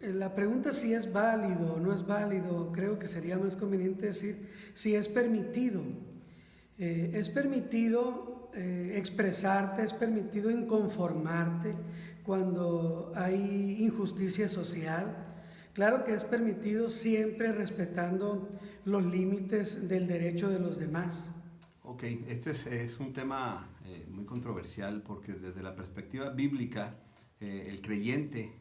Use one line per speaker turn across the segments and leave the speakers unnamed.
La pregunta si es válido o no es válido, creo que sería más conveniente decir si es permitido. Es permitido expresarte, es permitido inconformarte cuando hay injusticia social. Claro que es permitido siempre respetando los límites del derecho de los demás.
Ok, este es un tema muy controversial porque desde la perspectiva bíblica, el creyente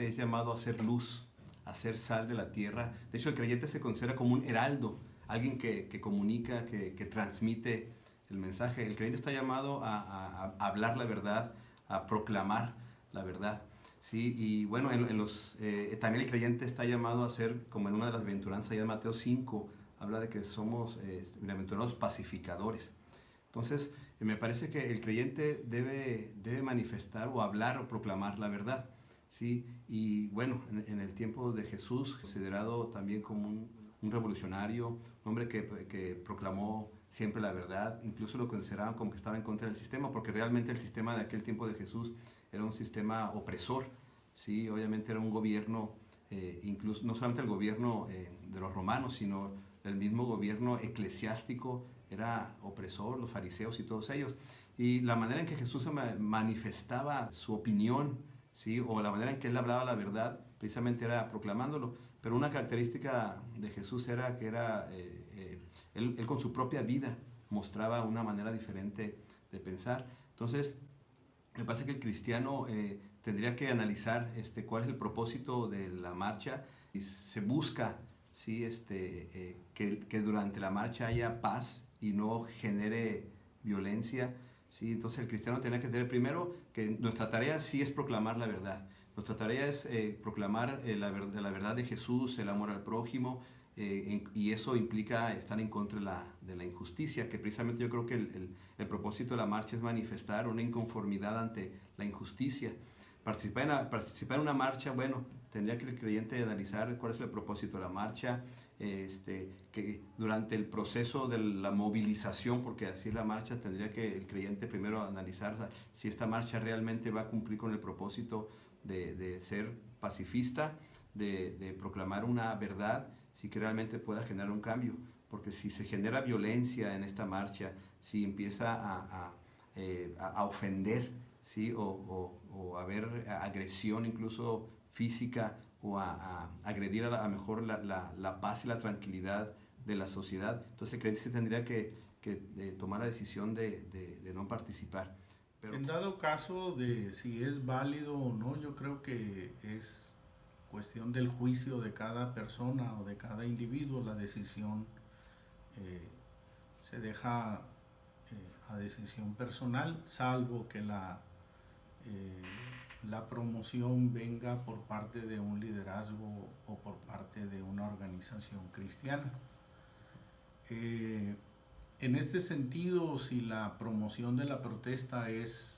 es llamado a ser luz, a ser sal de la tierra. De hecho, el creyente se considera como un heraldo, alguien que comunica, que transmite el mensaje. El creyente está llamado a hablar la verdad, a proclamar la verdad. Sí, y bueno, también el creyente está llamado a ser, como en una de las bienaventuranzas, allá en Mateo 5, habla de que somos bienaventurados pacificadores. Entonces, me parece que el creyente debe manifestar o hablar o proclamar la verdad. ¿Sí? Y bueno, en el tiempo de Jesús, considerado también como un revolucionario, un hombre que proclamó siempre la verdad, incluso lo consideraban como que estaba en contra del sistema, porque realmente el sistema de aquel tiempo de Jesús era un sistema opresor. ¿Sí? Obviamente era un gobierno, incluso no solamente el gobierno de los romanos, sino el mismo gobierno eclesiástico era opresor, los fariseos y todos ellos. Y la manera en que Jesús se manifestaba su opinión, ¿sí? O la manera en que él hablaba la verdad, precisamente era proclamándolo. Pero una característica de Jesús era que él con su propia vida mostraba una manera diferente de pensar. Entonces, me parece que el cristiano tendría que analizar cuál es el propósito de la marcha y se busca, ¿sí? Que durante la marcha haya paz y no genere violencia. ¿Sí? Entonces el cristiano tiene que tener primero que nuestra tarea sí es proclamar la verdad. Nuestra tarea es proclamar la verdad de Jesús, el amor al prójimo, y eso implica estar en contra de la injusticia, que precisamente yo creo que el propósito de la marcha es manifestar una inconformidad ante la injusticia. Participar en una marcha, bueno, tendría que el creyente analizar cuál es el propósito de la marcha, que durante el proceso de la movilización, porque así es la marcha, tendría que el creyente primero analizar, o sea, si esta marcha realmente va a cumplir con el propósito de ser pacifista, de proclamar una verdad, si que realmente pueda generar un cambio. Porque si se genera violencia en esta marcha, si empieza a ofender, ¿sí? O a haber agresión incluso física o a agredir a mejor la paz y la tranquilidad de la sociedad. Entonces el creyente se tendría que tomar la decisión de no participar. Pero
En dado caso de si es válido o no, yo creo que es cuestión del juicio de cada persona o de cada individuo. La decisión eh, se deja a decisión personal, salvo que eh, la promoción venga por parte de un liderazgo o por parte de una organización cristiana. Eh, en este sentido, si la promoción de la protesta es,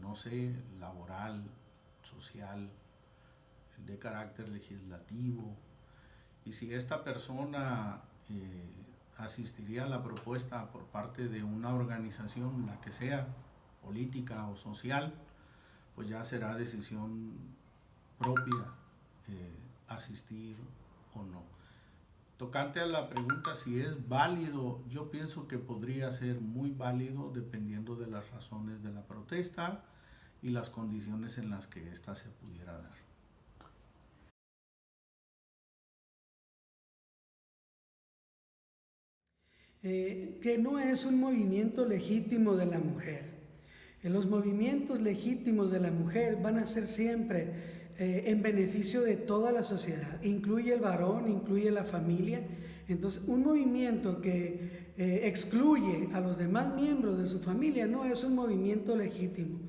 no sé, laboral, social, de carácter legislativo, y si esta persona asistiría a la propuesta por parte de una organización, la que sea, política o social, pues ya será decisión propia asistir o no. Tocante a la pregunta si es válido, yo pienso que podría ser muy válido dependiendo de las razones de la protesta y las condiciones en las que ésta se pudiera dar.
Que no es un movimiento legítimo de la mujer. Los movimientos legítimos de la mujer van a ser siempre en beneficio de toda la sociedad, incluye el varón, incluye la familia. Entonces, un movimiento que excluye a los demás miembros de su familia no es un movimiento legítimo.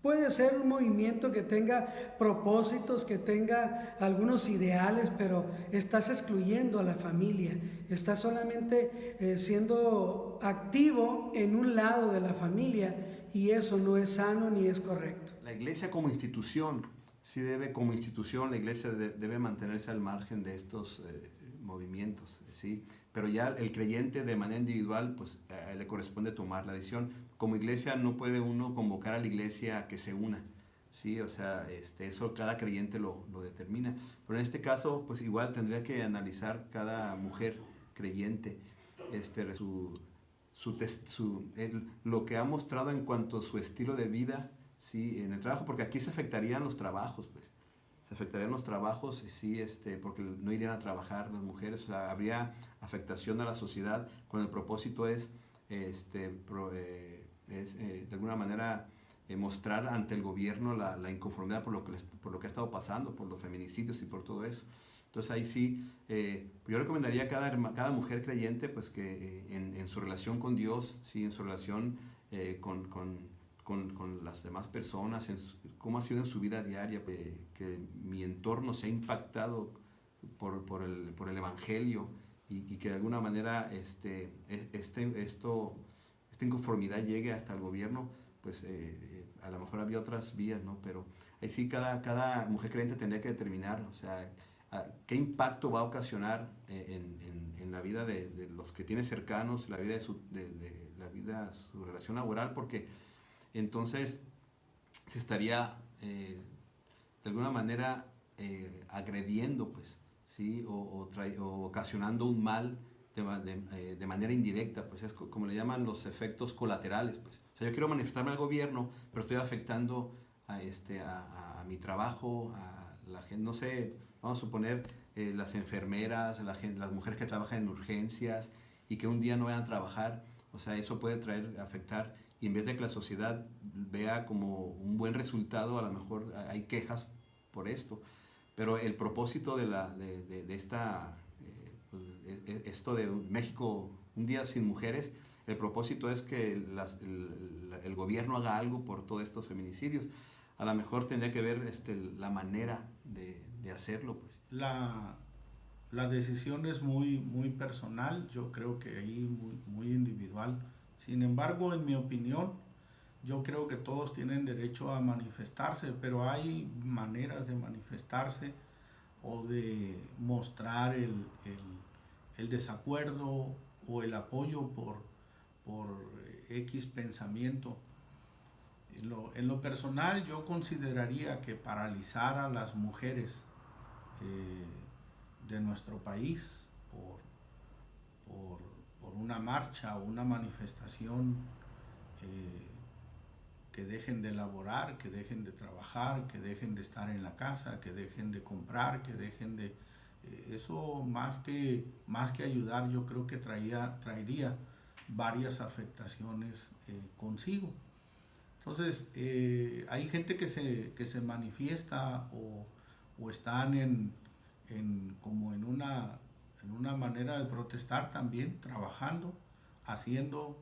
Puede ser un movimiento que tenga propósitos, que tenga algunos ideales, pero estás excluyendo a la familia, estás solamente siendo activo en un lado de la familia y eso no es sano ni es correcto.
la iglesia como institución, sí debe, como institución, la iglesia debe mantenerse al margen de estos movimientos, ¿sí? Pero ya el creyente de manera individual, pues le corresponde tomar la decisión. Como iglesia no puede uno convocar a la iglesia a que se una, Sí, o sea, eso cada creyente lo determina. Pero en este caso, pues igual tendría que analizar cada mujer creyente, lo que ha mostrado en cuanto a su estilo de vida, sí, en el trabajo, porque aquí se afectarían los trabajos, pues. Se afectarían los trabajos, sí, porque no irían a trabajar las mujeres, o sea, habría afectación a la sociedad cuando el propósito es, de alguna manera, mostrar ante el gobierno la inconformidad por lo que ha estado pasando, por los feminicidios y por todo eso. Entonces ahí sí, yo recomendaría a cada mujer creyente pues que en su relación con Dios, sí, en su relación con las demás personas, cómo ha sido en su vida diaria, que mi entorno se ha impactado por el Evangelio y que de alguna manera esta inconformidad llegue hasta el gobierno, pues a lo mejor había otras vías, ¿no? Pero ahí sí cada mujer creyente tendría que determinar, o sea, qué impacto va a ocasionar en la vida de los que tiene cercanos, la vida su relación laboral, porque entonces se estaría de alguna manera agrediendo, pues, ¿sí? O ocasionando un mal de manera indirecta, pues es como le llaman los efectos colaterales, pues. O sea, yo quiero manifestarme al gobierno, pero estoy afectando a mi trabajo, a la gente, no sé, vamos a suponer las enfermeras, las mujeres que trabajan en urgencias y que un día no vayan a trabajar, o sea, eso puede afectar, y en vez de que la sociedad vea como un buen resultado, a lo mejor hay quejas por esto. Pero el propósito de esto de México, un día sin mujeres, el propósito es que el gobierno haga algo por todos estos feminicidios. A lo mejor tendría que ver la manera de hacerlo, pues.
La decisión es muy, muy personal, yo creo que ahí muy, muy individual. Sin embargo, en mi opinión, yo creo que todos tienen derecho a manifestarse, pero hay maneras de manifestarse o de mostrar el desacuerdo o el apoyo por X pensamiento. En lo personal, yo consideraría que paralizar a las mujeres de nuestro país por, por una marcha o una manifestación, que dejen de laborar, que dejen de trabajar, que dejen de estar en la casa, que dejen de comprar, que dejen de... eso más que ayudar, yo creo que traería varias afectaciones consigo. Entonces, hay gente que se manifiesta o están como en una manera de protestar también, trabajando, haciendo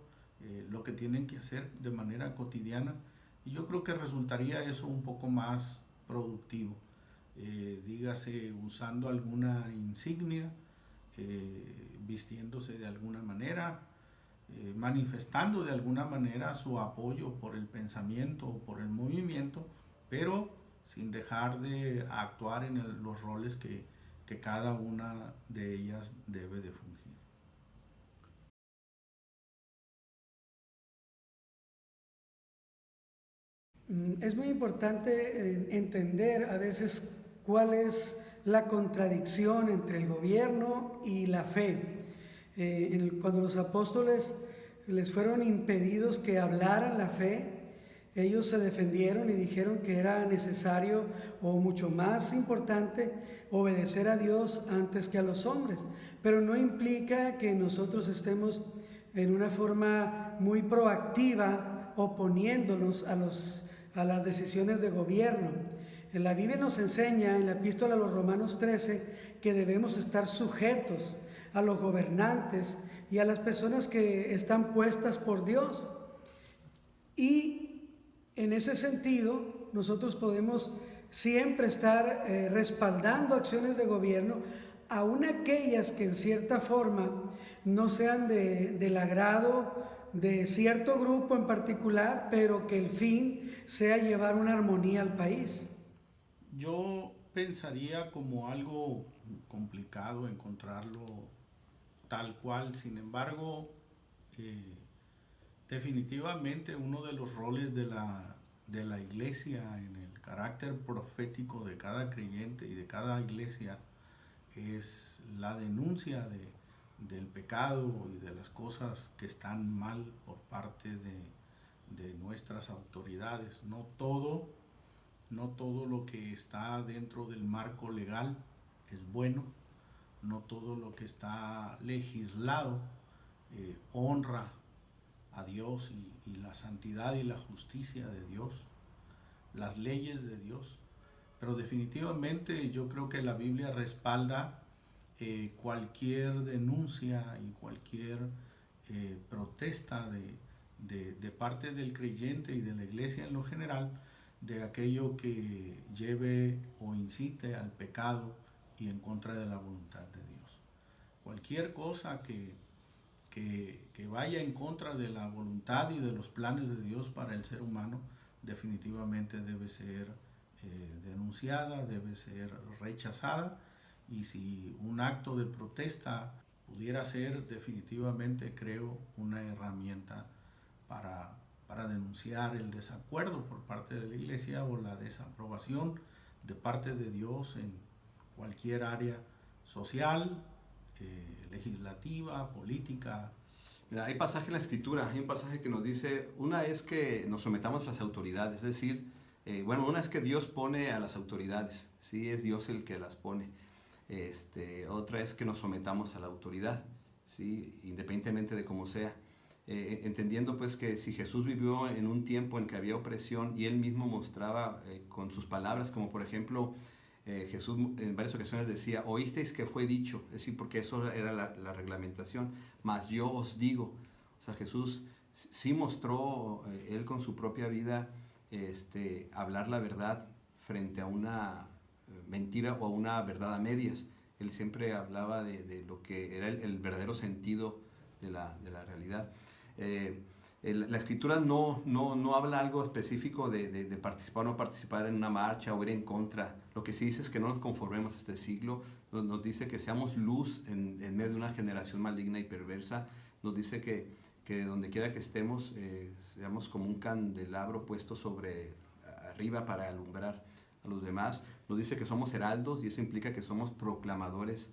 lo que tienen que hacer de manera cotidiana, y yo creo que resultaría eso un poco más productivo. Dígase usando alguna insignia, vistiéndose de alguna manera, manifestando de alguna manera su apoyo por el pensamiento o por el movimiento, pero sin dejar de actuar en los roles que cada una de ellas debe de fungir.
Es muy importante entender a veces cuál es la contradicción entre el gobierno y la fe. Cuando los apóstoles les fueron impedidos que hablaran la fe, ellos se defendieron y dijeron que era necesario o mucho más importante obedecer a Dios antes que a los hombres. Pero no implica que nosotros estemos en una forma muy proactiva oponiéndonos a las decisiones de gobierno. En la Biblia nos enseña, en la epístola a los Romanos 13, que debemos estar sujetos a los gobernantes y a las personas que están puestas por Dios. Y en ese sentido, nosotros podemos siempre estar respaldando acciones de gobierno, aun aquellas que en cierta forma no sean del agrado de cierto grupo en particular, pero que el fin sea llevar una armonía al país.
Yo pensaría como algo complicado encontrarlo tal cual. Sin embargo, definitivamente uno de los roles de la iglesia, en el carácter profético de cada creyente y de cada iglesia, es la denuncia del pecado y de las cosas que están mal por parte de nuestras autoridades. No todo lo que está dentro del marco legal es bueno, no todo lo que está legislado honra a Dios y la santidad y la justicia de Dios, las leyes de Dios. Pero definitivamente yo creo que la Biblia respalda cualquier denuncia y cualquier protesta de parte del creyente y de la iglesia en lo general, de aquello que lleve o incite al pecado y en contra de la voluntad de Dios. Cualquier cosa que vaya en contra de la voluntad y de los planes de Dios para el ser humano, definitivamente debe ser denunciada, debe ser rechazada, y si un acto de protesta pudiera ser, definitivamente creo, una herramienta para denunciar el desacuerdo por parte de la iglesia o la desaprobación de parte de Dios en cualquier área social, legislativa, política.
Mira, hay pasaje en la Escritura, hay un pasaje que nos dice, una es que nos sometamos a las autoridades, es decir, una es que Dios pone a las autoridades, ¿sí? Es Dios el que las pone. Otra es que nos sometamos a la autoridad, ¿sí? Independientemente de cómo sea. Entendiendo pues que si Jesús vivió en un tiempo en que había opresión y él mismo mostraba con sus palabras, como por ejemplo Jesús en varias ocasiones decía, oísteis que fue dicho, es decir, porque eso era la reglamentación, mas yo os digo. O sea, Jesús sí mostró, él con su propia vida, hablar la verdad frente a una mentira o a una verdad a medias. Él siempre hablaba de lo que era el verdadero sentido de la realidad. La Escritura no habla algo específico de participar o no participar en una marcha o ir en contra. Lo que sí dice es que no nos conformemos a este siglo. Nos dice que seamos luz en medio de una generación maligna y perversa. Nos dice que donde quiera que estemos, seamos como un candelabro puesto sobre arriba para alumbrar a los demás. Nos dice que somos heraldos y eso implica que somos proclamadores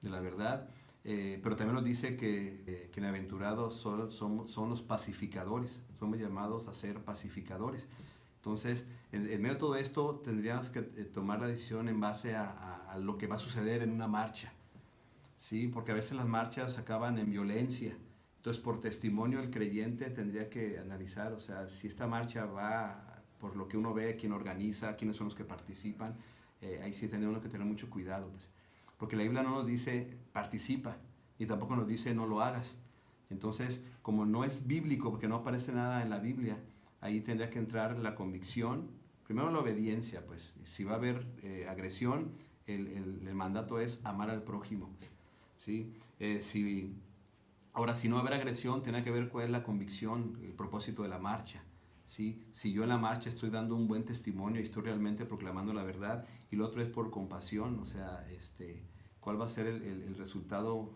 de la verdad. Pero también nos dice que bienaventurados son los pacificadores, somos llamados a ser pacificadores. Entonces, en medio de todo esto, tendríamos que tomar la decisión en base a lo que va a suceder en una marcha, ¿sí? Porque a veces las marchas acaban en violencia. Entonces, por testimonio, el creyente tendría que analizar, o sea, si esta marcha va por lo que uno ve, quién organiza, quiénes son los que participan, ahí sí tenemos que tener mucho cuidado, pues. Porque la Biblia no nos dice participa y tampoco nos dice no lo hagas. Entonces, como no es bíblico, porque no aparece nada en la Biblia, ahí tendría que entrar la convicción, primero la obediencia, pues si va a haber agresión, el mandato es amar al prójimo, ¿sí? Ahora, si no va a haber agresión, tiene que ver cuál es la convicción, el propósito de la marcha. ¿Sí? Si yo en la marcha estoy dando un buen testimonio y estoy realmente proclamando la verdad, y lo otro es por compasión, o sea, cuál va a ser el resultado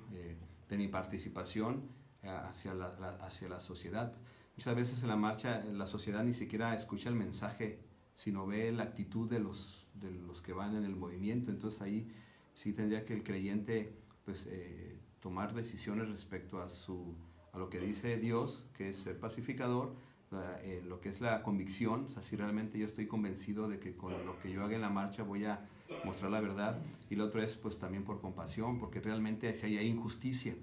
de mi participación hacia la sociedad. Muchas veces en la marcha la sociedad ni siquiera escucha el mensaje, sino ve la actitud de los que van en el movimiento. Entonces ahí sí tendría que el creyente pues, tomar decisiones respecto a lo que dice Dios, que es ser pacificador, lo que es la convicción, o sea, si realmente yo estoy convencido de que con lo que yo haga en la marcha voy a mostrar la verdad, y lo otro es pues también por compasión, porque realmente si hay injusticia,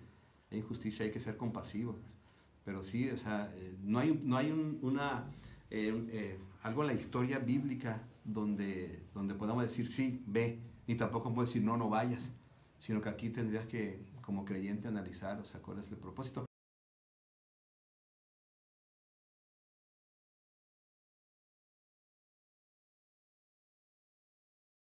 hay que ser compasivos. Pero sí, o sea, no hay algo en la historia bíblica donde podamos decir sí, ve, ni tampoco puedo decir no vayas, sino que aquí tendrías que como creyente analizar, o sea, cuál es el propósito.